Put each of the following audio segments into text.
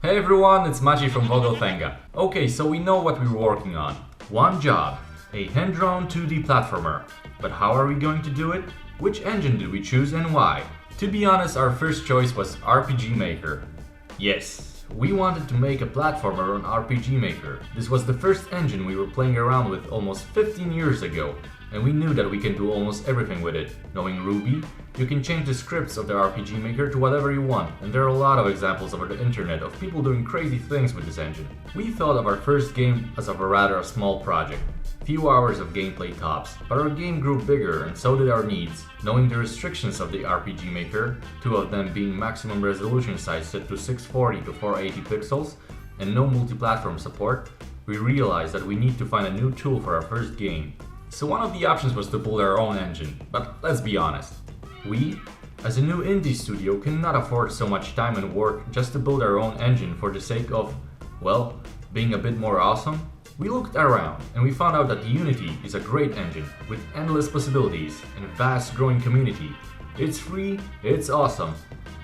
Hey everyone, it's Maciej from Vogelfenga. Okay, so we know what we're working on. One job, a hand-drawn 2D platformer. But how are we going to do it? Which engine did we choose and why? To be honest, our first choice was RPG Maker. Yes, we wanted to make a platformer on RPG Maker. This was the first engine we were playing around with almost 15 years ago, and we knew that we can do almost everything with it. Knowing Ruby, you can change the scripts of the RPG Maker to whatever you want, and there are a lot of examples over the internet of people doing crazy things with this engine. We thought of our first game as of a rather small project, few hours of gameplay tops, but our game grew bigger and so did our needs. Knowing the restrictions of the RPG Maker, two of them being maximum resolution size set to 640 to 480 pixels, and no multi-platform support, we realized that we need to find a new tool for our first game. So one of the options was to build our own engine, but let's be honest. We, as a new indie studio, cannot afford so much time and work just to build our own engine for the sake of, well, being a bit more awesome. We looked around and we found out that Unity is a great engine with endless possibilities and a vast growing community. It's free, it's awesome,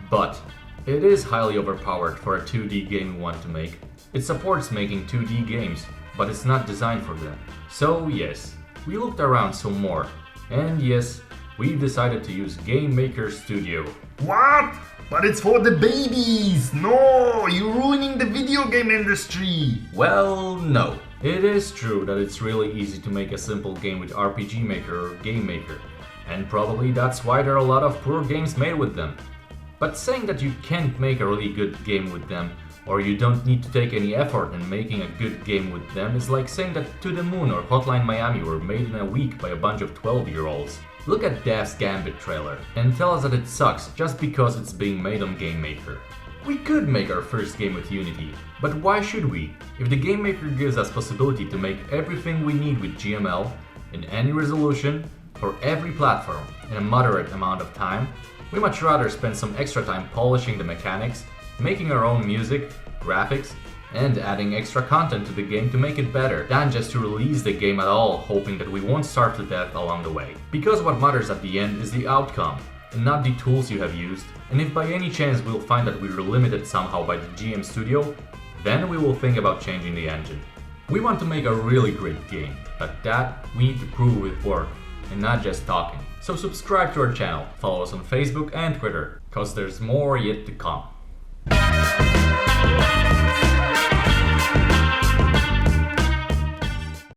but it is highly overpowered for a 2D game we want to make. It supports making 2D games, but it's not designed for them. So yes, we looked around some more, and yes, we've decided to use Game Maker Studio. What? But it's for the babies! No, you're ruining the video game industry! Well, no. It is true that it's really easy to make a simple game with RPG Maker or Game Maker, and probably that's why there are a lot of poor games made with them. But saying that you can't make a really good game with them, or you don't need to take any effort in making a good game with them, is like saying that To the Moon or Hotline Miami were made in a week by a bunch of 12-year-olds. Look at Dev's Gambit trailer and tell us that it sucks just because it's being made on Game Maker. We could make our first game with Unity, but why should we? If the Game Maker gives us possibility to make everything we need with GML, in any resolution, for every platform, in a moderate amount of time, we much rather spend some extra time polishing the mechanics, making our own music, graphics, and adding extra content to the game to make it better, than just to release the game at all, hoping that we won't starve to death along the way. Because what matters at the end is the outcome, and not the tools you have used, and if by any chance we'll find that we were limited somehow by the GM Studio, then we will think about changing the engine. We want to make a really great game, but that we need to prove with work, and not just talking. So subscribe to our channel, follow us on Facebook and Twitter, cause there's more yet to come.